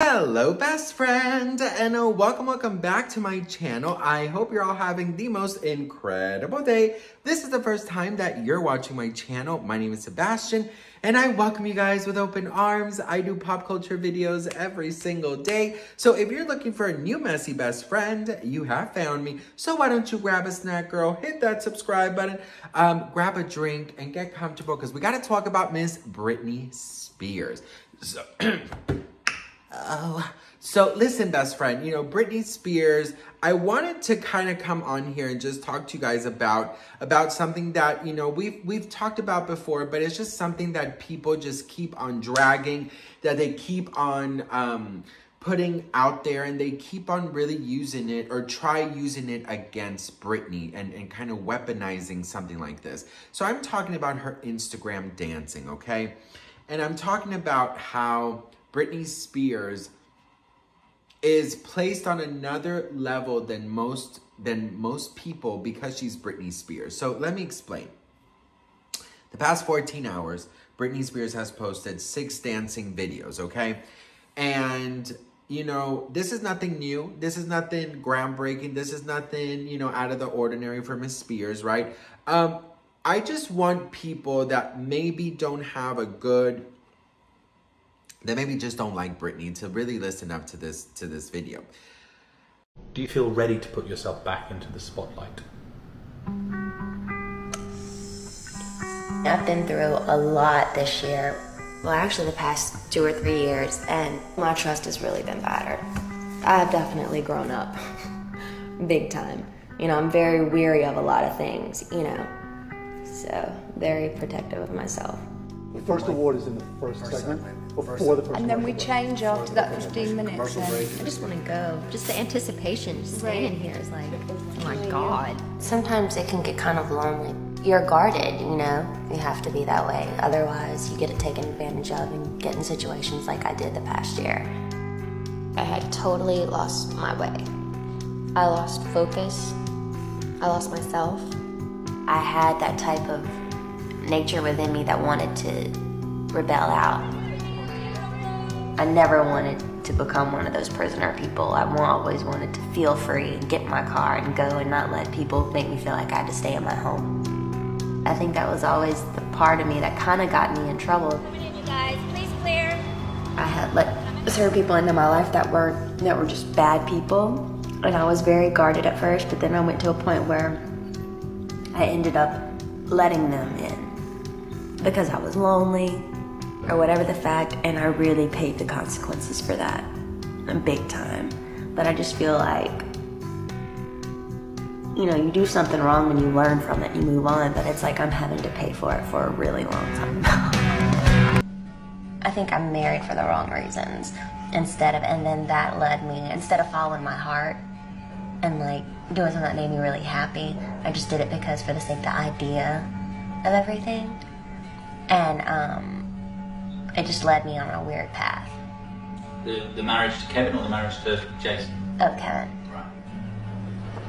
Hello best friend, and welcome back to my channel. I hope you're all having the most incredible day. This is the first time that you're watching my channel. My name is Sebastian, and I welcome you guys with open arms. I do pop culture videos every single day. So if you're looking for a new messy best friend, you have found me. So why don't you grab a snack, girl, hit that subscribe button, grab a drink, and get comfortable, because we got to talk about Miss Britney Spears. So listen, best friend, Britney Spears, I wanted to kind of come on here and just talk to you guys about something that, we've talked about before, but it's just something that people just keep on dragging, that they keep on putting out there, and they keep on really using it or try using it against Britney and kind of weaponizing something like this. So I'm talking about her Instagram dancing, okay? And I'm talking about how Britney Spears is placed on another level than most people because she's Britney Spears. So let me explain. The past 14 hours, Britney Spears has posted 6 dancing videos, okay? And, this is nothing new. This is nothing groundbreaking. This is nothing, out of the ordinary for Miss Spears, right? I just want people that maybe don't have a good... that maybe just don't like Britney to really listen up to this video. Do you feel ready to put yourself back into the spotlight? I've been through a lot this year. Well, actually the past 2 or 3 years, and my trust has really been battered. I've definitely grown up, big time. I'm very weary of a lot of things, so very protective of myself. The first award is in the first segment, before the first. And then we change after that 15 minutes. I just want to go. Just the anticipation, just standing here is like, oh my God. Sometimes it can get kind of lonely. You're guarded, You have to be that way. Otherwise, you get taken advantage of and get in situations like I did the past year. I had totally lost my way. I lost focus. I lost myself. I had that type of nature within me that wanted to rebel out. I never wanted to become one of those prisoner people. I always wanted to feel free and get in my car and go and not let people make me feel like I had to stay in my home. I think that was always the part of me that kind of got me in trouble. Come in, you guys, please clear. I had let certain people into my life that were just bad people, and I was very guarded at first, but then I went to a point where I ended up letting them in because I was lonely or whatever the fact, and I really paid the consequences for that, big time. But I just feel like, you do something wrong and you learn from it, you move on, but it's like I'm having to pay for it for a really long time. I think I'm married for the wrong reasons, and then that led me, instead of following my heart and doing something that made me really happy, I just did it because for the sake of the idea of everything. And it just led me on a weird path. The marriage to Kevin or the marriage to Jason? Oh, Kevin. Right.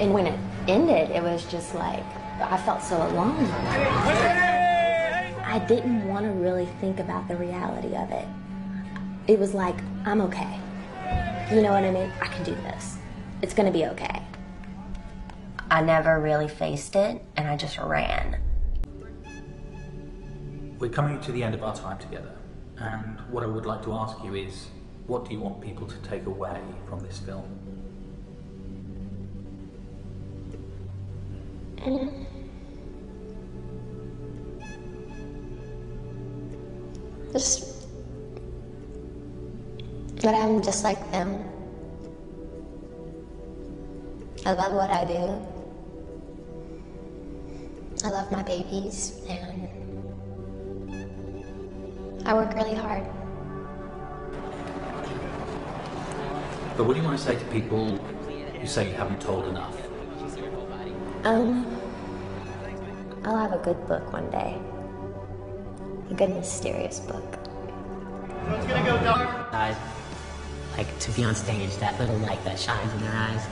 And when it ended, it was just like, I felt so alone. I didn't want to really think about the reality of it. It was like, I'm okay. You know what I mean? I can do this. It's gonna be okay. I never really faced it, and I just ran. We're coming to the end of our time together, and what I would like to ask you is, what do you want people to take away from this film? Just that I'm just like them. I love what I do. I love my babies, and I work really hard. But what do you want to say to people who say you haven't told enough? I'll have a good book one day. A good mysterious book. So it's gonna go dark. To be on stage, that little light that shines in their eyes,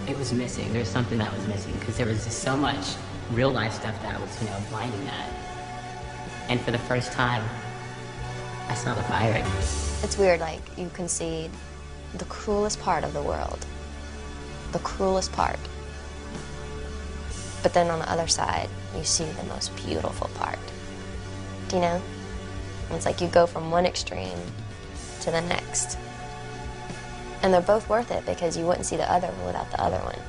it was missing. There's something that was missing, because there was just so much real life stuff that was, blinding that. And for the first time, I saw the fire. It's weird, like, you can see the cruelest part of the world. The cruelest part. But then on the other side, you see the most beautiful part. Do you know? It's like you go from one extreme to the next. And they're both worth it because you wouldn't see the other one without the other one.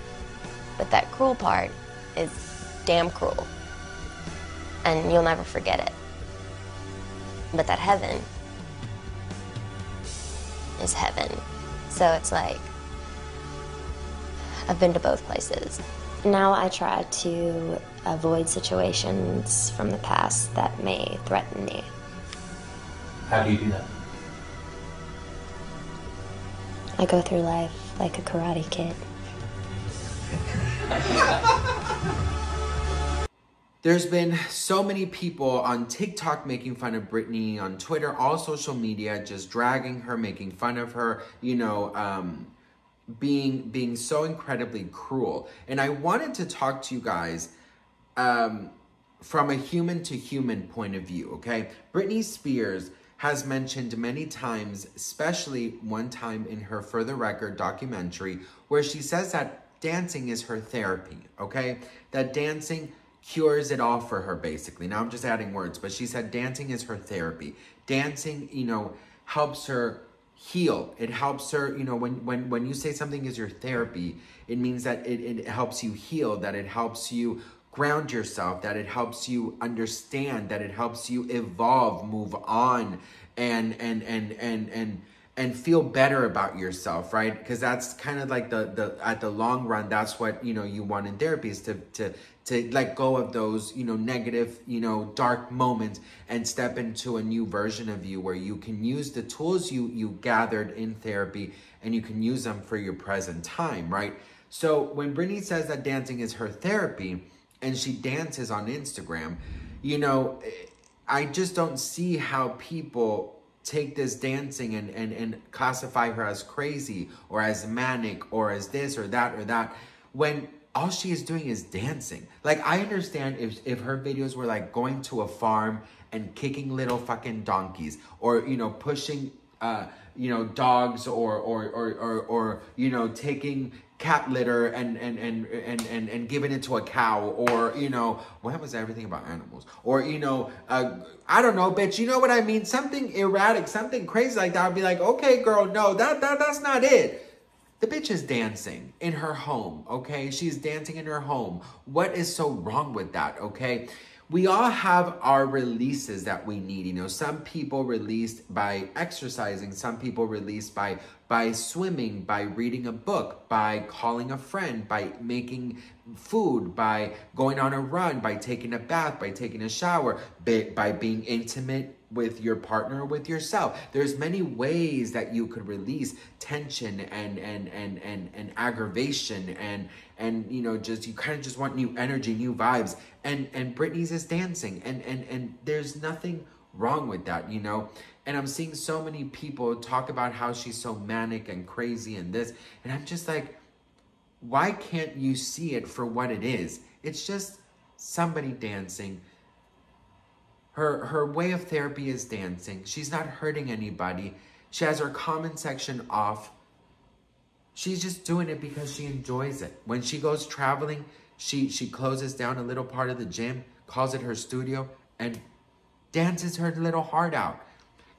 But that cruel part is damn cruel. And you'll never forget it. But that heaven is heaven. So it's like, I've been to both places. Now I try to avoid situations from the past that may threaten me. How do you do that? I go through life like a karate kid. There's been so many people on TikTok making fun of Britney, on Twitter, all social media, just dragging her, making fun of her, you know, being so incredibly cruel. And I wanted to talk to you guys from a human to human point of view, okay? Britney Spears has mentioned many times, especially one time in her For the Record documentary, where she says that dancing is her therapy, okay? That dancing cures it all for her, basically. Now I'm just adding words, but she said dancing is her therapy. Dancing, you know, helps her heal. It helps her, you know, when you say something is your therapy, it means that it helps you heal, that it helps you ground yourself, that it helps you understand, that it helps you evolve, move on, and feel better about yourself, right? Because that's kind of like the at the long run, that's what, you know, you want in therapy, is to let go of those, you know, negative, you know, dark moments and step into a new version of you where you can use the tools you gathered in therapy and you can use them for your present time, right? So when Britney says that dancing is her therapy and she dances on Instagram, you know, I just don't see how people take this dancing and classify her as crazy or as manic or as this or that when all she is doing is dancing. Like, I understand if her videos were like going to a farm and kicking little fucking donkeys, or, you know, pushing, you know, dogs, or, you know, taking cat litter and giving it to a cow, or, you know, when was everything about animals? Or, you know, I don't know, bitch, you know what I mean? Something erratic, something crazy like that. I'd be like, okay, girl, no, that's not it. The bitch is dancing in her home, okay? She's dancing in her home. What is so wrong with that, okay? We all have our releases that we need. You know, some people released by exercising, some people released by swimming, by reading a book, by calling a friend, by making food, by going on a run, by taking a bath, by taking a shower, by being intimate with your partner or with yourself. There's many ways that you could release tension and aggravation and you know, just, you kind of just want new energy, new vibes. And Britney's is dancing, and there's nothing wrong with that, you know? And I'm seeing so many people talk about how she's so manic and crazy and this, and I'm just like, why can't you see it for what it is? It's just somebody dancing. Her way of therapy is dancing. She's not hurting anybody. She has her comment section off. She's just doing it because she enjoys it. When she goes traveling, she closes down a little part of the gym, calls it her studio, and dances her little heart out.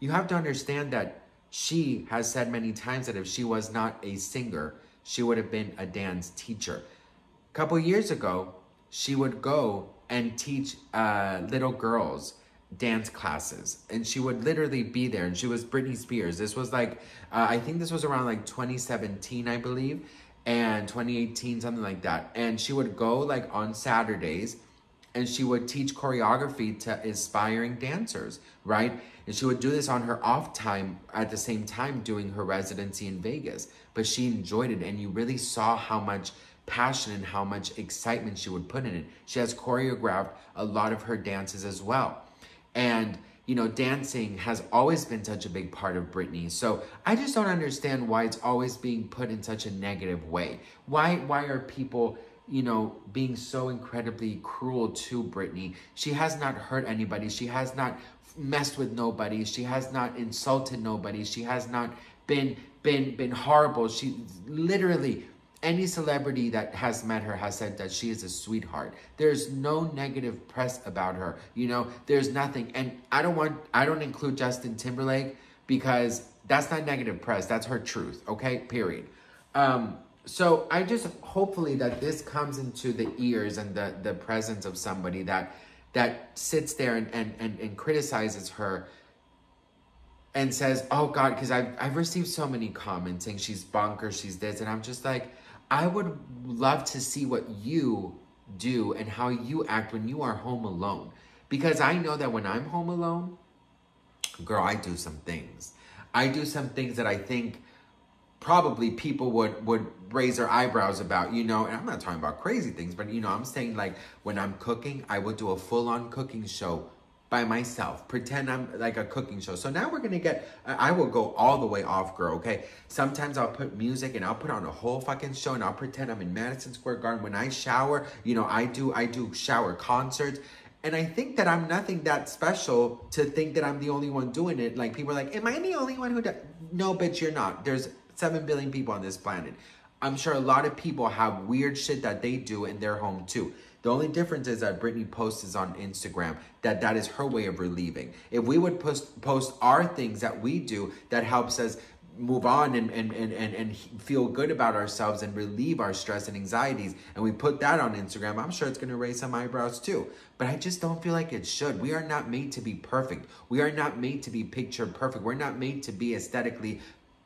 You have to understand that she has said many times that if she was not a singer, she would have been a dance teacher. A couple years ago, she would go and teach little girls dance classes, and she would literally be there, and she was Britney Spears. This was like, I think this was around like 2017, I believe, and 2018, something like that. And she would go like on Saturdays, and she would teach choreography to aspiring dancers, right? And she would do this on her off time, at the same time doing her residency in Vegas. But she enjoyed it, and you really saw how much passion and how much excitement she would put in it. She has choreographed a lot of her dances as well. And, you know, dancing has always been such a big part of Britney. So I just don't understand why it's always being put in such a negative way. Why are people, you know, being so incredibly cruel to Britney? She has not hurt anybody. She has not, messed with nobody. She has not insulted nobody. She has not been horrible. She literally, any celebrity that has met her has said that she is a sweetheart. There's no negative press about her. You know, there's nothing. And I don't include Justin Timberlake because that's not negative press. That's her truth. Okay, period. So I just, hopefully that this comes into the ears and the presence of somebody that sits there and criticizes her and says, oh God, because I've received so many comments saying she's bonkers, she's this, and I'm just like, I would love to see what you do and how you act when you are home alone. Because I know that when I'm home alone, girl, I do some things. I do some things that I think probably people would raise their eyebrows about, you know, and I'm not talking about crazy things, but, you know, I'm saying like when I'm cooking, I would do a full-on cooking show by myself, pretend I'm like a cooking show. So now we're going to get, I will go all the way off, girl, okay? Sometimes I'll put music and I'll put on a whole fucking show and I'll pretend I'm in Madison Square Garden. When I shower, you know, I do shower concerts. And I think that I'm nothing that special to think that I'm the only one doing it. Like people are like, am I the only one who does? No, bitch, you're not. There's 7 billion people on this planet. I'm sure a lot of people have weird shit that they do in their home too. The only difference is that Britney posts on Instagram, that is her way of relieving. If we would post our things that we do that helps us move on and feel good about ourselves and relieve our stress and anxieties, and we put that on Instagram, I'm sure it's going to raise some eyebrows too. But I just don't feel like it should. We are not made to be perfect. We are not made to be picture perfect. We're not made to be aesthetically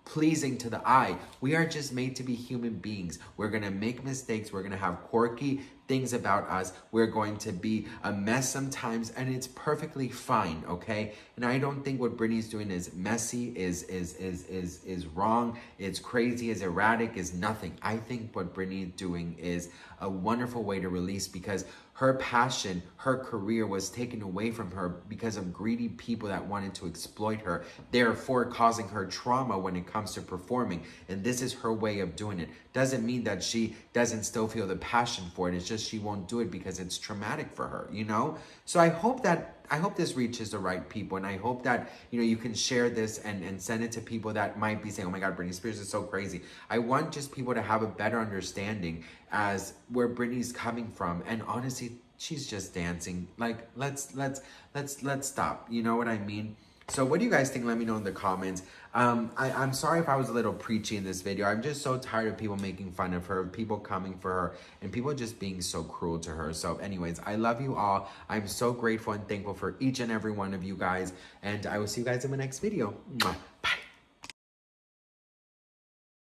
pleasing to the eye. We are just made to be human beings. We're going to make mistakes. We're going to have quirky things about us. We're going to be a mess sometimes, and it's perfectly fine, okay? And I don't think what Britney's doing is messy, is wrong, it's crazy, is erratic, is nothing. I think what Britney is doing is a wonderful way to release, because her passion, her career was taken away from her because of greedy people that wanted to exploit her, therefore causing her trauma when it comes to performing. And this is her way of doing it. Doesn't mean that she doesn't still feel the passion for it. It's just she won't do it because it's traumatic for her, you know? So I hope this reaches the right people, and I hope that, you know, you can share this and send it to people that might be saying, oh my God, Britney Spears is so crazy. I want just people to have a better understanding as where Britney's coming from. And honestly, she's just dancing. Like, let's stop. You know what I mean? So what do you guys think? Let me know in the comments. I'm sorry if I was a little preachy in this video. I'm just so tired of people making fun of her, people coming for her, and people just being so cruel to her. So anyways, I love you all. I'm so grateful and thankful for each and every one of you guys. And I will see you guys in my next video. Mwah.